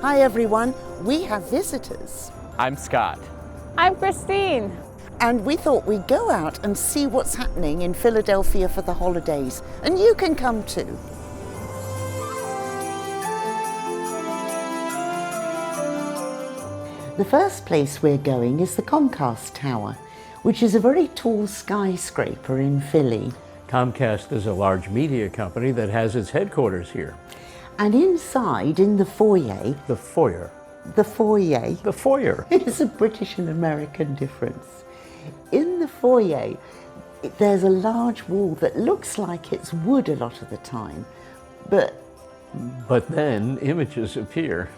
Hi everyone, we have visitors. I'm Scott. I'm Christine. And we thought we'd go out and see what's happening in Philadelphia for the holidays. And you can come too. The first place we're going is the Comcast Tower, which is a very tall skyscraper in Philly. Comcast is a large media company that has its headquarters here. And inside, in the foyer... The foyer. The foyer. The foyer. It's a British and American difference. In the foyer, there's a large wall that looks like it's wood a lot of the time, but then images appear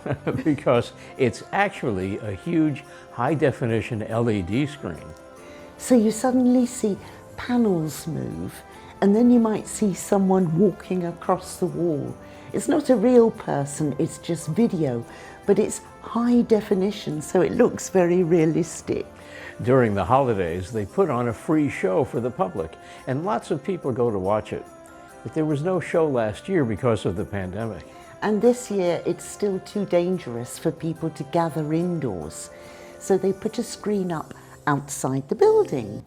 because it's actually a huge high-definition LED screen. So you suddenly see panels move, and then you might see someone walking across the wall. It's not a real person, it's just video, but it's high definition, so it looks very realistic. During the holidays, they put on a free show for the public, and lots of people go to watch it. But there was no show last year because of the pandemic. And this year, it's still too dangerous for people to gather indoors. So they put a screen up outside the building.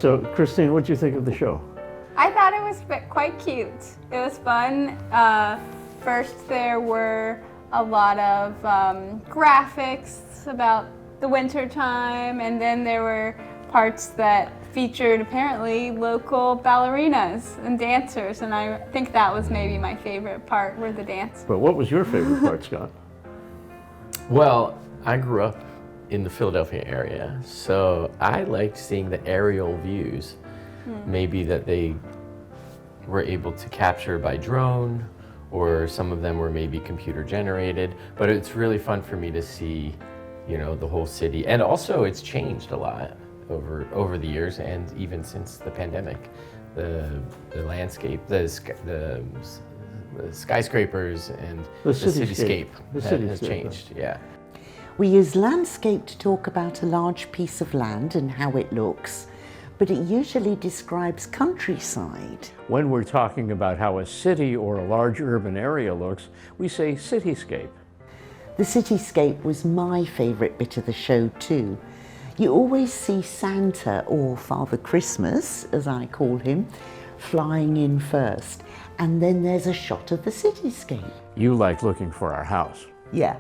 So, Christine, what did you think of the show? I thought it was quite cute. It was fun. First, there were a lot of graphics about the winter time, and then there were parts that featured apparently local ballerinas and dancers, and I think that was maybe my favorite part, were the dance. But what was your favorite part, Scott? Well, I grew up in the Philadelphia area, so I liked seeing the aerial views, maybe that they were able to capture by drone, or some of them were maybe computer generated, but it's really fun for me to see, you know, the whole city. And also it's changed a lot over the years, and even since the pandemic. The landscape, the skyscrapers and the cityscape has changed, yeah. We use landscape to talk about a large piece of land and how it looks, but it usually describes countryside. When we're talking about how a city or a large urban area looks, we say cityscape. The cityscape was my favorite bit of the show too. You always see Santa, or Father Christmas, as I call him, flying in first, and then there's a shot of the cityscape. You like looking for our house. Yeah,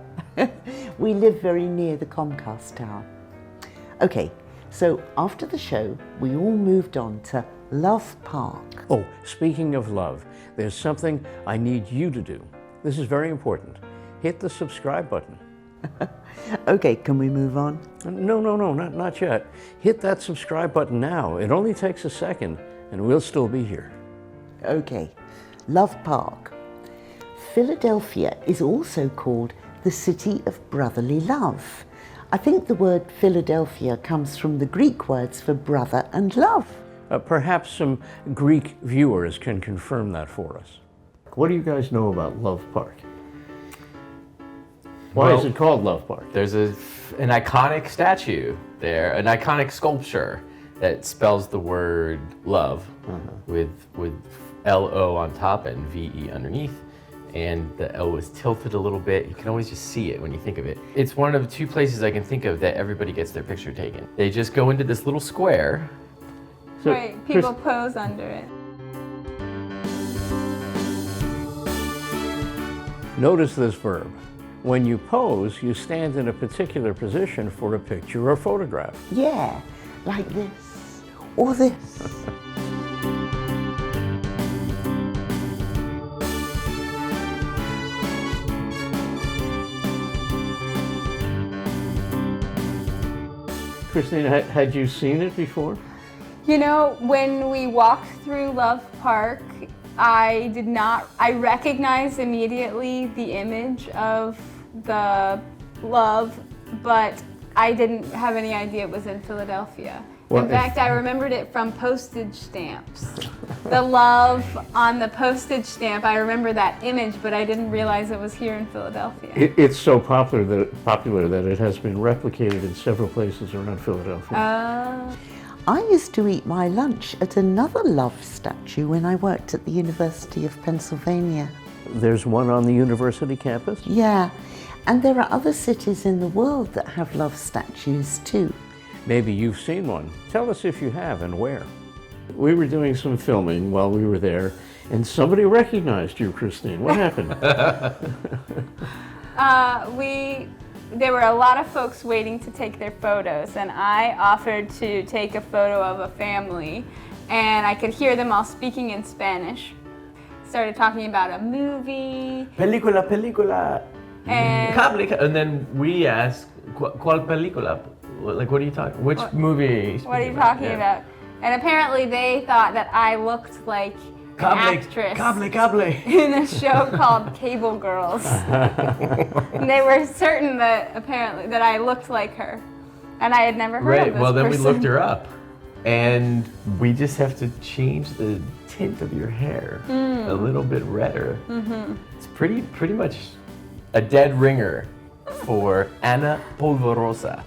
we live very near the Comcast Tower. Okay, so after the show, we all moved on to Love Park. Oh, speaking of love, there's something I need you to do. This is very important. Hit the subscribe button. Okay, can we move on? No, not yet. Hit that subscribe button now. It only takes a second, and we'll still be here. Okay, Love Park. Philadelphia is also called the city of brotherly love. I think the word Philadelphia comes from the Greek words for brother and love. Perhaps some Greek viewers can confirm that for us. What do you guys know about Love Park? Why is it called Love Park? There's an iconic statue there, an iconic sculpture that spells the word love with L-O on top and V-E underneath. And the L is tilted a little bit. You can always just see it when you think of it. It's one of the two places I can think of that everybody gets their picture taken. They just go into this little square. So right, people pose under it. Notice this verb. When you pose, you stand in a particular position for a picture or photograph. Yeah, like this, or this. Christine, had you seen it before? You know, when we walked through Love Park, I recognized immediately the image of the love, but I didn't have any idea it was in Philadelphia. Well, in fact, I remembered it from postage stamps. The love on the postage stamp, I remember that image, but I didn't realize it was here in Philadelphia. It's so popular that it has been replicated in several places around Philadelphia. I used to eat my lunch at another love statue when I worked at the University of Pennsylvania. There's one on the university campus? Yeah, and there are other cities in the world that have love statues too. Maybe you've seen one. Tell us if you have and where. We were doing some filming while we were there, and somebody recognized you, Christine. What happened? There were a lot of folks waiting to take their photos, and I offered to take a photo of a family, and I could hear them all speaking in Spanish. Started talking about a movie. Película. And then we asked, ¿Cuál película? Like, what are you talking? Which movie? what are you talking about? And apparently they thought that I looked like an actress Cable. in a show called Cable Girls. And they were certain that I looked like her. And I had never heard of this Well, then person. we looked her up. And we just have to change the tint of your hair a little bit redder. It's pretty much a dead ringer for Ana Polvorosa.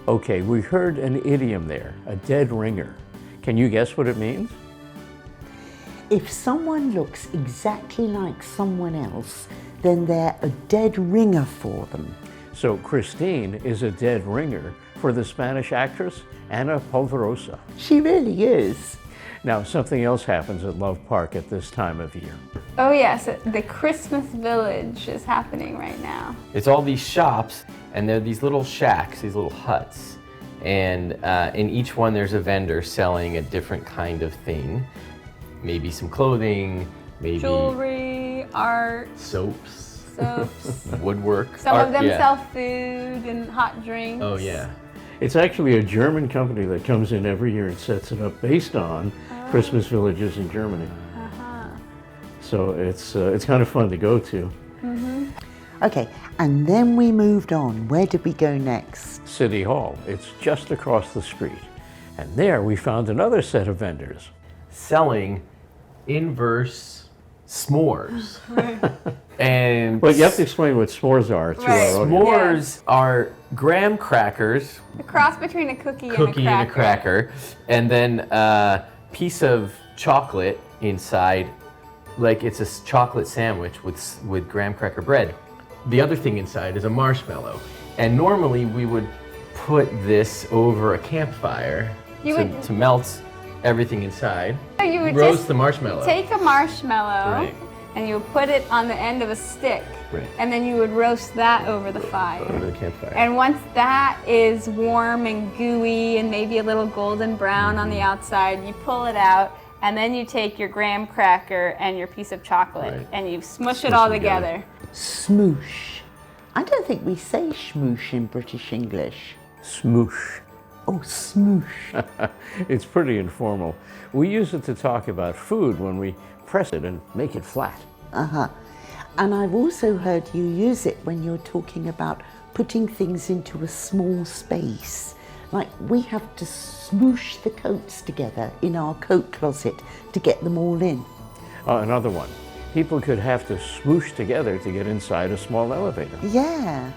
Okay, we heard an idiom there, a dead ringer. Can you guess what it means? If someone looks exactly like someone else, then they're a dead ringer for them. So Christine is a dead ringer for the Spanish actress Ana Polvorosa. She really is. Now, something else happens at Love Park at this time of year. Oh yes, the Christmas Village is happening right now. It's all these shops, and they're these little shacks, these little huts. And in each one, there's a vendor selling a different kind of thing. Maybe some clothing, maybe Jewelry, art, soaps, Some woodwork. of them sell food and hot drinks. Oh, yeah. It's actually a German company that comes in every year and sets it up based on Christmas villages in Germany. So it's kind of fun to go to. Okay, and then we moved on. Where did we go next? City Hall. It's just across the street. And there we found another set of vendors. Selling inverse s'mores. And But you have to explain what s'mores are to Right. our audience. s'mores are graham crackers, A cross between a cookie and a cracker, and then a piece of chocolate inside, like it's a chocolate sandwich with graham cracker bread. The other thing inside is a marshmallow. And normally we would put this over a campfire to melt everything inside. So you would roast just the marshmallow. take a marshmallow Right. and you would put it on the end of a stick. Right. And then you would roast that over the fire. Over the campfire. And once that is warm and gooey and maybe a little golden brown on the outside, you pull it out, and then you take your graham cracker and your piece of chocolate Right. and you smush it Smush all it together. together. Smoosh. I don't think we say schmoosh in British English. Smoosh. Oh, smoosh. It's pretty informal. We use it to talk about food when we press it and make it flat. And I've also heard you use it when you're talking about putting things into a small space. Like we have to smoosh the coats together in our coat closet to get them all in. Another one. People could have to smoosh together to get inside a small elevator. Yeah.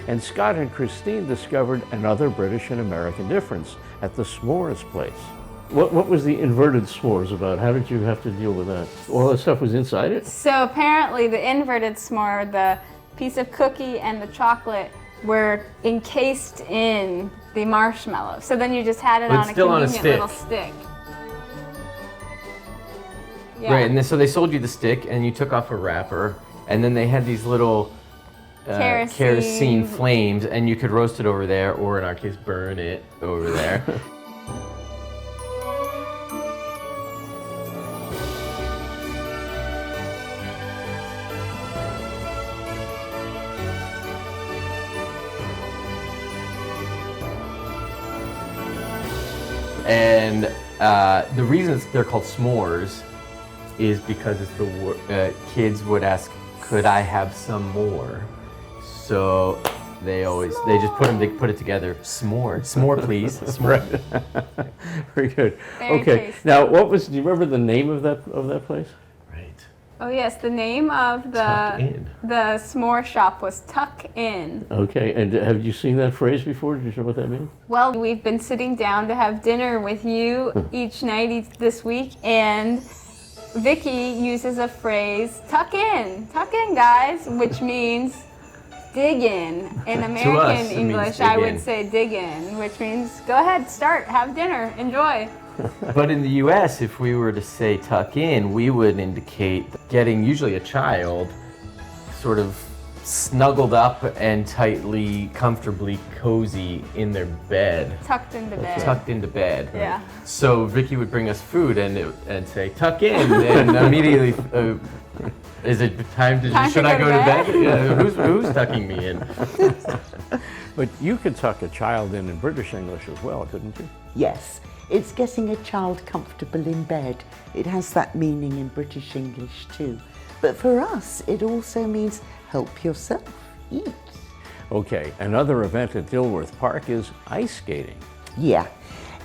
And Scott and Christine discovered another British and American difference at the Smores place. What was the inverted s'mores about? How did you have to deal with that? All that stuff was inside it? So apparently the inverted s'more, the piece of cookie and the chocolate were encased in the marshmallow. So then you just had it But on a still on a convenient stick. little stick. Yeah. Right, and then, so they sold you the stick and you took off a wrapper, and then they had these little kerosene flames, and you could roast it over there, or in our case, burn it over there. And the reason they're called s'mores is because it's the kids would ask, "Could I have some more?" So they just put it together. S'more, please. S'more. Very good. Very Okay. tasty. Now, do you remember the name of that place? Right. Oh yes, the name of Tuck In. the s'more shop was Tuck In. Okay. And have you seen that phrase before? Do you know what that means? Well, we've been sitting down to have dinner with you each night this week, and Vicky uses a phrase, tuck in, guys, which means dig in. In American us, it means English, dig I would in. say dig in, which means go ahead, start, have dinner, enjoy. But in the U.S., if we were to say tuck in, we would indicate getting usually a child sort of snuggled up and tightly, comfortably cozy in their bed. Tucked into bed. Tucked into bed. Yeah. So Vicky would bring us food and say, tuck in, and immediately, is it time to, Time should to I go go to to bed? bed? Yeah, who's tucking me in? But you could tuck a child in British English as well, couldn't you? Yes, it's getting a child comfortable in bed. It has that meaning in British English too. But for us, it also means help yourself, eat. Okay, another event at Dilworth Park is ice skating. Yeah,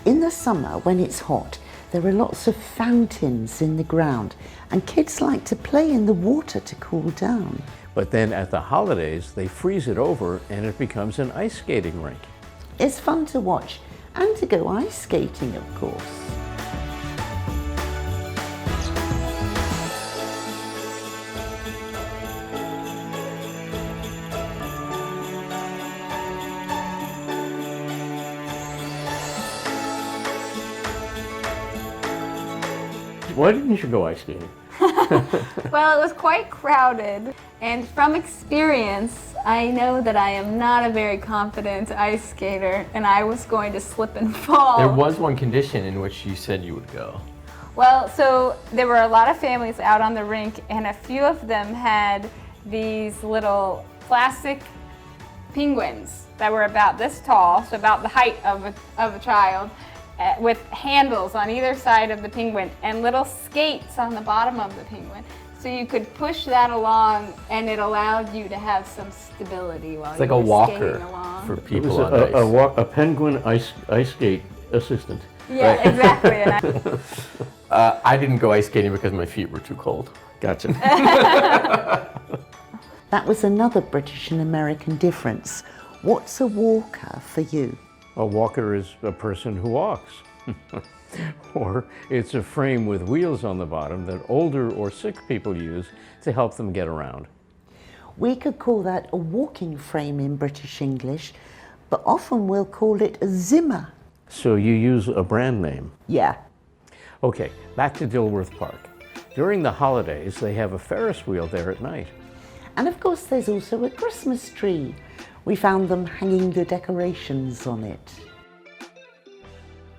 in the summer when it's hot, there are lots of fountains in the ground and kids like to play in the water to cool down. But then at the holidays, they freeze it over and it becomes an ice skating rink. It's fun to watch and to go ice skating, of course. Why didn't you go ice skating? Well, it was quite crowded, and from experience, I know that I am not a very confident ice skater, and I was going to slip and fall. There was one condition in which you said you would go. Well, so there were a lot of families out on the rink, and a few of them had these little plastic penguins that were about this tall, so about the height of a child, with handles on either side of the penguin and little skates on the bottom of the penguin. So you could push that along, and it allowed you to have some stability while It's you like a were walker skating along. for It was people on ice. a penguin ice skate assistant. Yeah, Right. exactly. And I didn't go ice skating because my feet were too cold. Gotcha. That was another British and American difference. What's a walker for you? A walker is a person who walks. Or it's a frame with wheels on the bottom that older or sick people use to help them get around. We could call that a walking frame in British English, but often we'll call it a zimmer. So you use a brand name. Yeah. Okay, back to Dilworth Park. During the holidays, they have a Ferris wheel there at night. And of course there's also a Christmas tree. We found them hanging the decorations on it.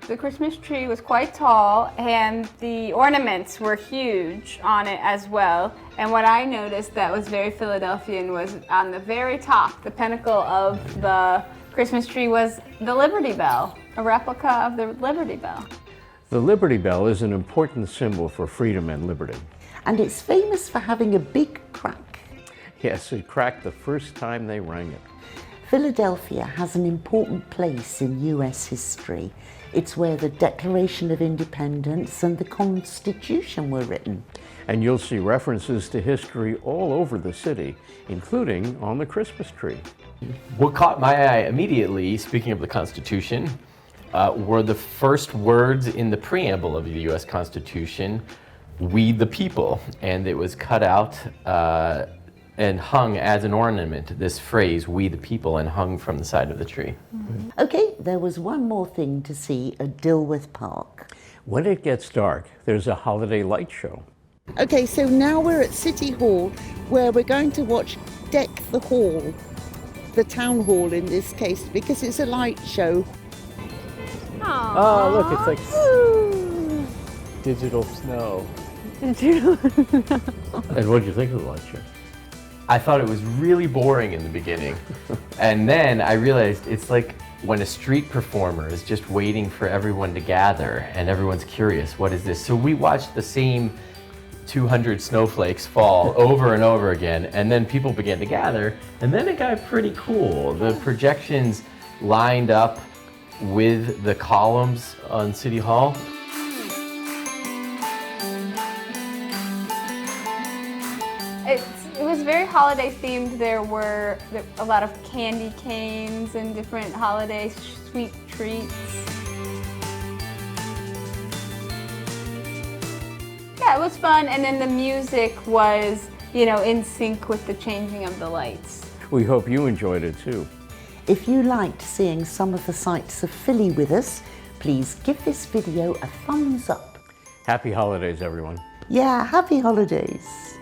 the Christmas tree was quite tall, and the ornaments were huge on it as well. And what I noticed that was very Philadelphian was on the very top, the pinnacle of the Christmas tree, was the Liberty Bell, a replica of the Liberty Bell. The Liberty Bell is an important symbol for freedom and liberty. And it's famous for having a big crack. Yes, it cracked the first time they rang it. Philadelphia has an important place in US history. It's where the Declaration of Independence and the Constitution were written. And you'll see references to history all over the city, including on the Christmas tree. What caught my eye immediately, speaking of the Constitution, were the first words in the preamble of the US Constitution, "We the people," and it was cut out and hung as an ornament, this phrase, "We the people," and hung from the side of the tree. Mm-hmm. Okay, there was one more thing to see at Dilworth Park. When it gets dark, there's a holiday light show. Okay, so now we're at City Hall, where we're going to watch deck the hall, the town hall in this case, because it's a light show. Oh, look, it's like digital snow. And what did you think of the light show? I thought it was really boring in the beginning. And then I realized it's like when a street performer is just waiting for everyone to gather and everyone's curious, what is this? So we watched the same 200 snowflakes fall over and over again, and then people began to gather, and then it got pretty cool. The projections lined up with the columns on City Hall. It was very holiday themed. There were a lot of candy canes and different holiday sweet treats. Yeah, it was fun, and then the music was, in sync with the changing of the lights. We hope you enjoyed it too. If you liked seeing some of the sights of Philly with us, please give this video a thumbs up. Happy holidays, everyone. Yeah, happy holidays.